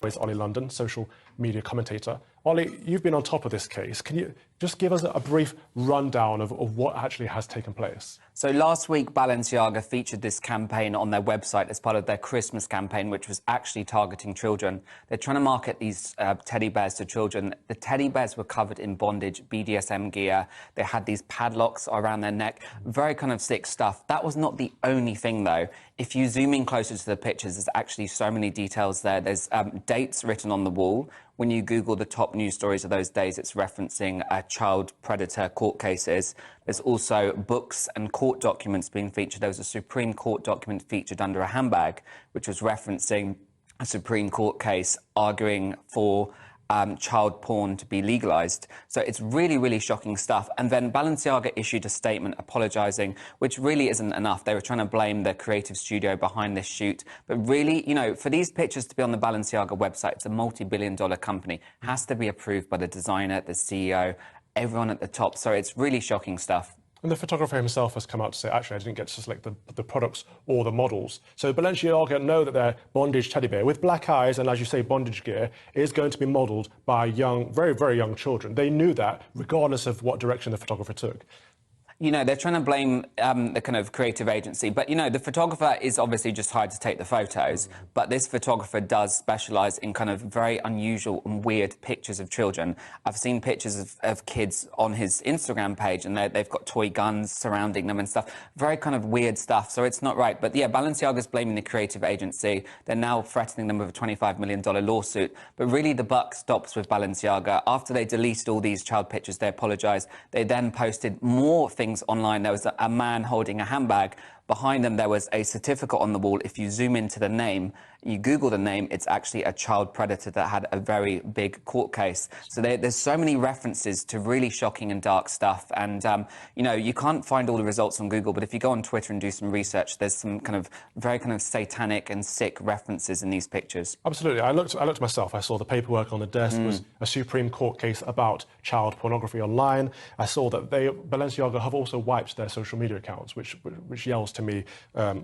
is Oli London, social media commentator. Oli, you've been on top of this case. Can you just give us a brief rundown of what actually has taken place? So last week, Balenciaga featured this campaign on their website as part of their Christmas campaign, which was actually targeting children. They're trying to market these teddy bears to children. The teddy bears were covered in bondage, BDSM gear. They had these padlocks around their neck. Very kind of sick stuff. That was not the only thing, though. If you zoom in closer to the pictures, there's actually so many details there. There's dates written on the wall. When you Google the top news stories of those days, it's referencing child predator court cases. There's also books and court documents being featured. There was a Supreme Court document featured under a handbag, which was referencing a Supreme Court case arguing for child porn to be legalized. So it's really, really shocking stuff. And then Balenciaga issued a statement apologizing, which really isn't enough. They were trying to blame the creative studio behind this shoot. But really, you know, for these pictures to be on the Balenciaga website, it's a multi-billion-dollar company. It has to be approved by the designer, the CEO, everyone at the top. So it's really shocking stuff. And the photographer himself has come out to say, actually, I didn't get to select the products or the models. So Balenciaga know that their bondage teddy bear with black eyes and, as you say, bondage gear is going to be modelled by young, very, very young children. They knew that, regardless of what direction the photographer took. You know, they're trying to blame the kind of creative agency. But, you know, the photographer is obviously just hired to take the photos. But this photographer does specialise in kind of very unusual and weird pictures of children. I've seen pictures of kids on his Instagram page, and they've got toy guns surrounding them and stuff. Very kind of weird stuff. So it's not right. But, yeah, Balenciaga's blaming the creative agency. They're now threatening them with a $25 million lawsuit. But really, the buck stops with Balenciaga. After they deleted all these child pictures, they apologised. They then posted more things online. There was a man holding a handbag. Behind them, there was a certificate on the wall. If you zoom into the name, you Google the name, it's actually a child predator that had a very big court case. So there's so many references to really shocking and dark stuff. And, you know, you can't find all the results on Google, but if you go on Twitter and do some research, there's some kind of very kind of satanic and sick references in these pictures. Absolutely. I looked myself. I saw the paperwork on the desk. It was a Supreme Court case about child pornography online. I saw that Balenciaga have also wiped their social media accounts, which yells to me,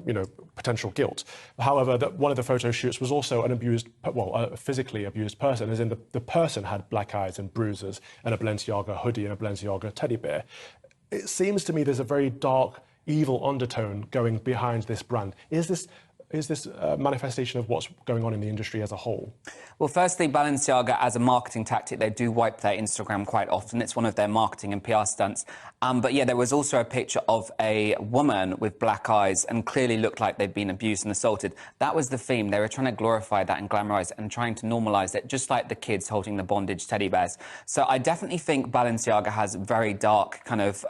you know, potential guilt. However, one of the photo shoots was also an abused, well, a physically abused person, as in the person had black eyes and bruises and a Balenciaga hoodie and a Balenciaga teddy bear. It seems to me there's a very dark, evil undertone going behind this brand. Is this a manifestation of what's going on in the industry as a whole? Well, firstly, Balenciaga, as a marketing tactic, they do wipe their Instagram quite often. It's one of their marketing and PR stunts. But yeah, there was also a picture of a woman with black eyes and clearly looked like they'd been abused and assaulted. That was the theme. They were trying to glorify that and glamorize it and trying to normalize it, just like the kids holding the bondage teddy bears. So I definitely think Balenciaga has very dark kind of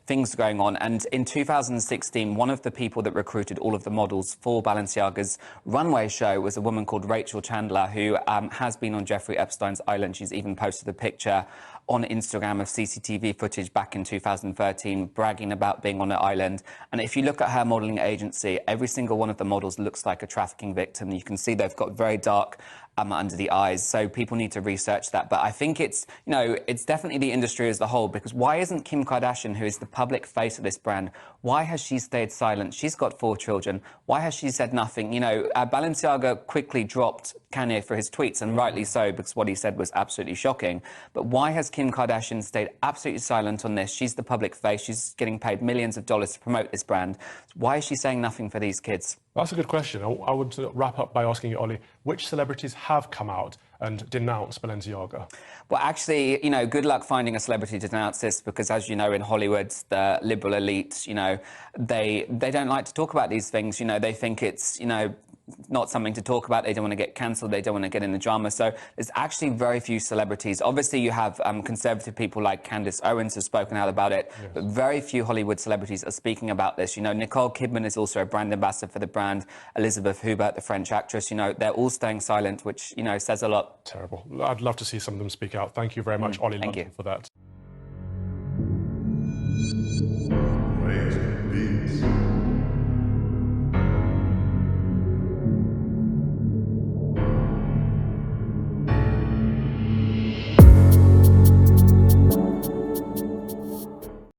things going on. And in 2016, one of the people that recruited all of the models for Balenciaga's runway show was a woman called Rachel Chandler, who has been on Jeffrey Epstein's island. She's even posted a picture on Instagram of CCTV footage back in 2013, bragging about being on an island. And if you look at her modelling agency, every single one of the models looks like a trafficking victim. You can see they've got very dark under the eyes, so people need to research that. But I think it's, you know, it's definitely the industry as a whole, because why isn't Kim Kardashian, who is the public face of this brand, why has she stayed silent? She's got 4 children. Why has she said nothing? You know, Balenciaga quickly dropped Kanye for his tweets, and rightly so, because what he said was absolutely shocking. But why has Kim Kardashian stayed absolutely silent on this? She's the public face. She's getting paid millions of dollars to promote this brand. Why is she saying nothing for these kids? That's a good question. I would wrap up by asking you, Oli, which celebrities have come out and denounced Balenciaga? Well, actually, you know, good luck finding a celebrity to denounce this, because, as you know, in Hollywood, the liberal elite, you know, they don't like to talk about these things. You know, they think it's, you know, not something to talk about. They don't want to get cancelled. They don't want to get in the drama. So there's actually very few celebrities. Obviously, you have conservative people like Candace Owens have spoken out about it, yes, but very few Hollywood celebrities are speaking about this. You know, Nicole Kidman is also a brand ambassador for the brand. Elizabeth Hubert, the French actress, you know, they're all staying silent, which, you know, says a lot. Terrible. I'd love to see some of them speak out. Thank you very much, Oli London, for that.